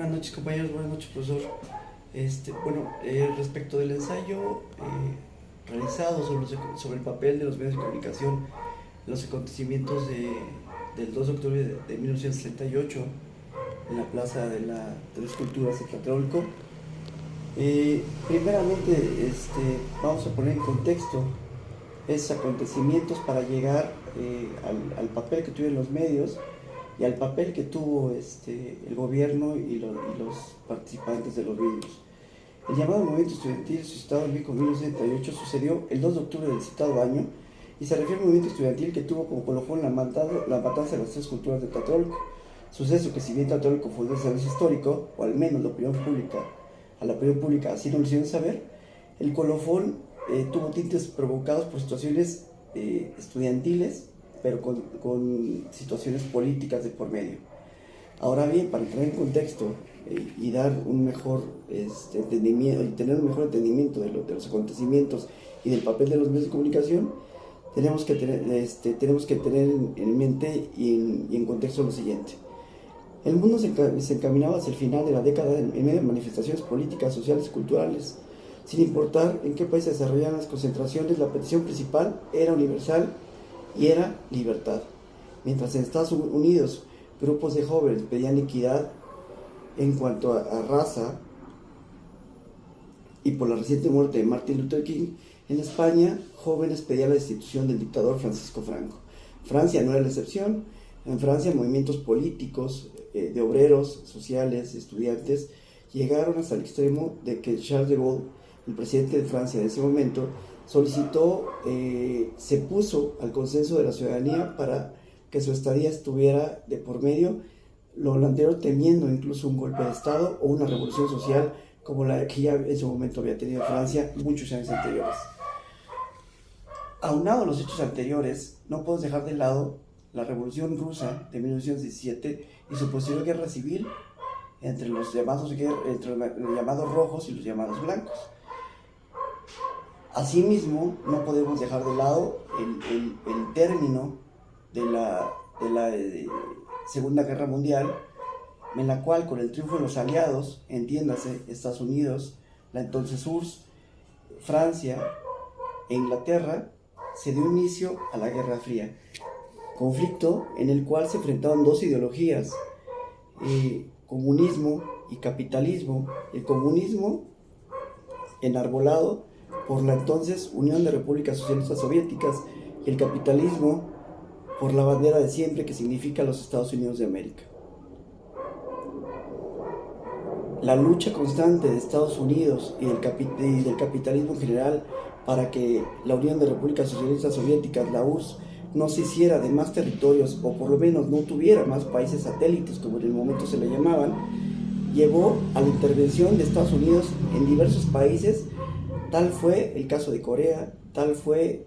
Buenas noches, compañeros, buenas noches, profesor. Respecto del ensayo realizado sobre el papel de los medios de comunicación en los acontecimientos del 2 de octubre de 1938 en la Plaza de las Culturas de Tlatelolco, primeramente vamos a poner en contexto esos acontecimientos para llegar al papel que tuvieron los medios y al papel que tuvo el gobierno y los participantes de los mismos. El llamado movimiento estudiantil suscitado en México en 1978 sucedió el 2 de octubre del citado año y se refiere al movimiento estudiantil que tuvo como colofón la matanza de las tres culturas de Tlatelolco, suceso que, si bien Tlatelolco fue un desastre histórico, o al menos a la opinión pública así no lo hicieron saber, el colofón tuvo tintes provocados por situaciones estudiantiles, pero con situaciones políticas de por medio. Ahora bien, para entrar en contexto y dar un mejor entendimiento, y tener un mejor entendimiento de los acontecimientos y del papel de los medios de comunicación, tenemos que tener en mente y en contexto lo siguiente. El mundo se encaminaba hacia el final de la década en medio de manifestaciones políticas, sociales y culturales. Sin importar en qué país se desarrollaran las concentraciones, la petición principal era universal y era libertad. Mientras en Estados Unidos grupos de jóvenes pedían equidad en cuanto a raza y por la reciente muerte de Martin Luther King, en España jóvenes pedían la destitución del dictador Francisco Franco. Francia no era la excepción. En Francia movimientos políticos de obreros, sociales, estudiantes llegaron hasta el extremo de que Charles de Gaulle, el presidente de Francia de ese momento, se puso al consenso de la ciudadanía para que su estadía estuviera de por medio, lo anterior temiendo incluso un golpe de Estado o una revolución social como la que ya en su momento había tenido Francia muchos años anteriores. Aunado a los hechos anteriores, no podemos dejar de lado la Revolución Rusa de 1917 y su posterior guerra civil entre los llamados rojos y los llamados blancos. Asimismo, no podemos dejar de lado el término de la Segunda Guerra Mundial, en la cual, con el triunfo de los aliados, entiéndase Estados Unidos, la entonces URSS, Francia e Inglaterra, se dio inicio a la Guerra Fría, conflicto en el cual se enfrentaron dos ideologías, comunismo y capitalismo. El comunismo enarbolado por la entonces Unión de Repúblicas Socialistas Soviéticas y el capitalismo por la bandera de siempre, que significa los Estados Unidos de América. La lucha constante de Estados Unidos y del capitalismo en general para que la Unión de Repúblicas Socialistas Soviéticas, la URSS, no se hiciera de más territorios, o por lo menos no tuviera más países satélites, como en el momento se le llamaban, llevó a la intervención de Estados Unidos en diversos países. Tal fue el caso de Corea, tal fue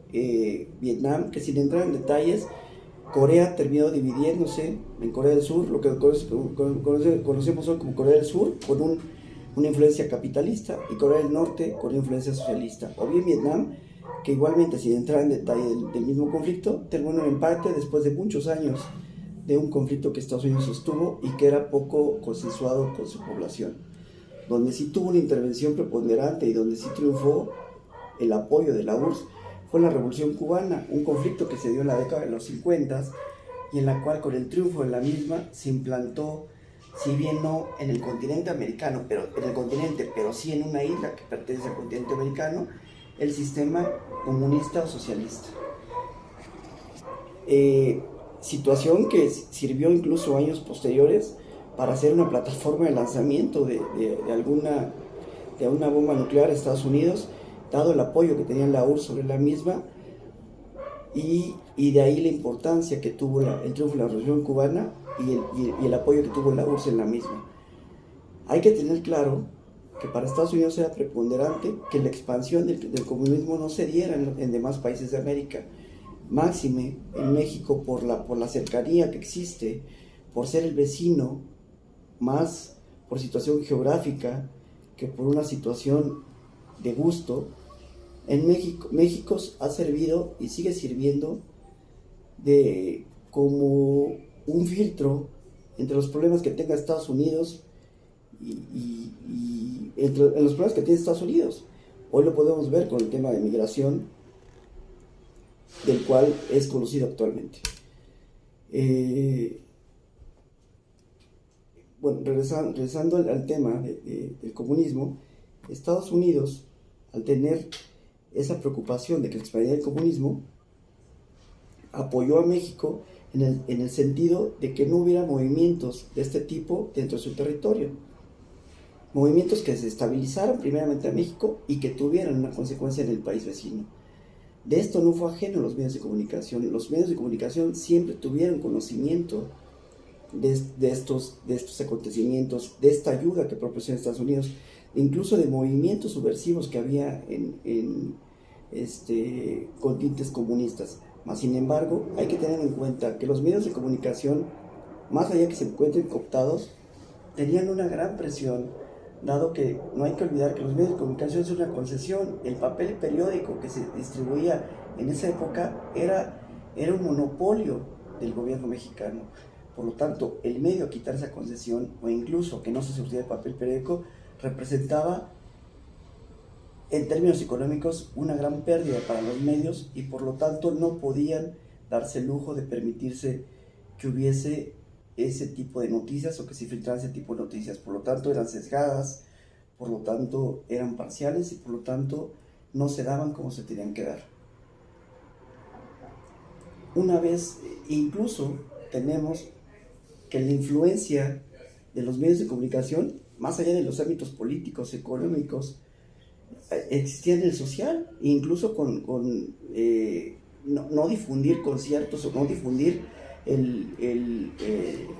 Vietnam, que sin entrar en detalles, Corea terminó dividiéndose en Corea del Sur, lo que conocemos hoy como Corea del Sur, con una influencia capitalista, y Corea del Norte con una influencia socialista. O bien Vietnam, que igualmente, sin entrar en detalle del mismo conflicto, terminó en empate después de muchos años de un conflicto que Estados Unidos sostuvo y que era poco consensuado con su población. Donde sí tuvo una intervención preponderante y donde sí triunfó el apoyo de la URSS fue la Revolución Cubana, un conflicto que se dio en la década de los 50 y en la cual, con el triunfo de la misma, se implantó, si bien no en el continente americano, pero sí en una isla que pertenece al continente americano, el sistema comunista o socialista. Situación que sirvió incluso años posteriores para hacer una plataforma de lanzamiento de una bomba nuclear a Estados Unidos, dado el apoyo que tenía la URSS sobre la misma, y de ahí la importancia que tuvo el triunfo de la Revolución Cubana y el apoyo que tuvo la URSS en la misma. Hay que tener claro que para Estados Unidos era preponderante que la expansión del comunismo no se diera en demás países de América, máxime en México por la cercanía que existe, por ser el vecino, más por situación geográfica que por una situación de gusto. En México ha servido y sigue sirviendo como un filtro entre los problemas que tenga Estados Unidos en los problemas que tiene Estados Unidos. Hoy lo podemos ver con el tema de migración, del cual es conocido actualmente. Bueno, regresando al tema del comunismo, Estados Unidos, al tener esa preocupación de que se expandiera el comunismo, apoyó a México en el sentido de que no hubiera movimientos de este tipo dentro de su territorio. Movimientos que desestabilizaran primeramente a México y que tuvieran una consecuencia en el país vecino. De esto no fue ajeno a los medios de comunicación. Los medios de comunicación siempre tuvieron conocimiento de estos acontecimientos, de esta ayuda que proporciona Estados Unidos, incluso de movimientos subversivos que había en con tintes comunistas. Mas, sin embargo, hay que tener en cuenta que los medios de comunicación, más allá que se encuentren cooptados, tenían una gran presión, dado que no hay que olvidar que los medios de comunicación son una concesión. El papel periódico que se distribuía en esa época era un monopolio del gobierno mexicano. Por lo tanto, el medio a quitar esa concesión, o incluso que no se surtía de papel periódico, representaba, en términos económicos, una gran pérdida para los medios, y por lo tanto no podían darse el lujo de permitirse que hubiese ese tipo de noticias o que se filtraran ese tipo de noticias. Por lo tanto, eran sesgadas, por lo tanto, eran parciales y por lo tanto no se daban como se tenían que dar. Una vez, incluso tenemos que la influencia de los medios de comunicación, más allá de los ámbitos políticos, económicos, existía en el social, incluso con no difundir conciertos o no difundir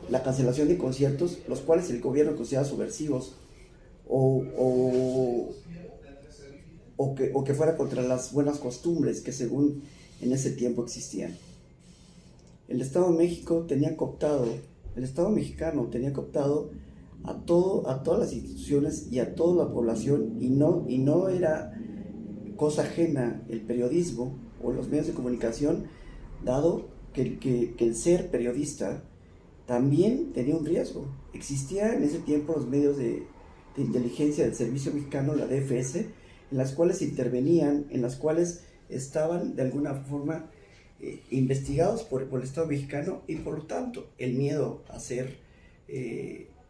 la cancelación de conciertos, los cuales el gobierno consideraba subversivos o que fuera contra las buenas costumbres que según en ese tiempo existían. El Estado mexicano tenía cooptado a todas las instituciones y a toda la población, y no era cosa ajena el periodismo o los medios de comunicación, dado que el ser periodista también tenía un riesgo. Existía en ese tiempo los medios de inteligencia del Servicio Mexicano, la DFS, en las cuales intervenían, en las cuales estaban de alguna forma investigados por el Estado mexicano, y por lo tanto el miedo a ser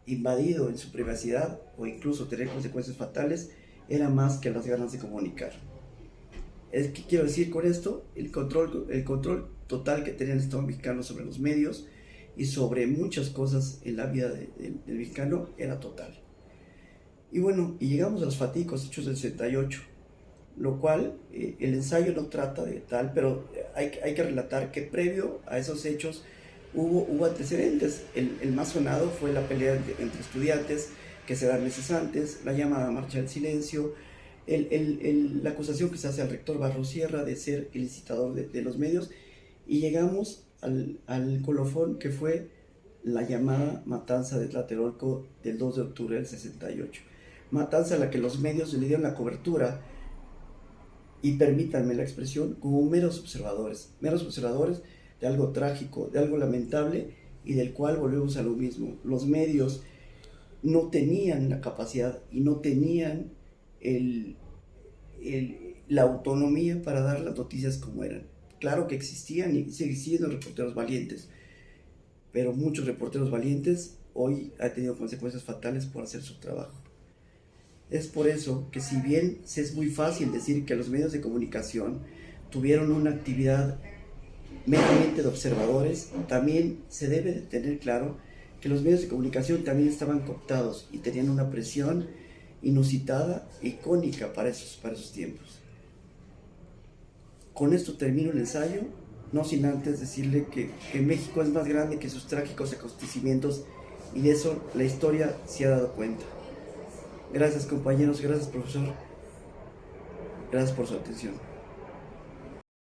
invadido en su privacidad o incluso tener consecuencias fatales era más que las ganas de comunicar. ¿Qué quiero decir con esto? El control total que tenía el Estado mexicano sobre los medios y sobre muchas cosas en la vida del mexicano era total. Y bueno, y llegamos a los fatídicos hechos del 68, lo cual el ensayo no trata de tal, pero hay que relatar que previo a esos hechos hubo antecedentes. El más sonado fue la pelea entre estudiantes que se dan meses antes, la llamada Marcha del Silencio, la acusación que se hace al rector Barros Sierra de ser el incitador de los medios, y llegamos al colofón que fue la llamada matanza de Tlatelolco del 2 de octubre del 68. Matanza a la que los medios le dieron la cobertura, y permítanme la expresión, como meros observadores de algo trágico, de algo lamentable, y del cual volvemos a lo mismo. Los medios no tenían la capacidad y no tenían la autonomía para dar las noticias como eran. Claro que existían y siguen siendo reporteros valientes, pero muchos reporteros valientes hoy han tenido consecuencias fatales por hacer su trabajo. Es por eso que, si bien es muy fácil decir que los medios de comunicación tuvieron una actividad meramente de observadores, también se debe de tener claro que los medios de comunicación también estaban cooptados y tenían una presión inusitada, icónica para esos tiempos. Con esto termino el ensayo, no sin antes decirle que México es más grande que sus trágicos acontecimientos, y de eso la historia se ha dado cuenta. Gracias, compañeros, gracias, profesor, gracias por su atención.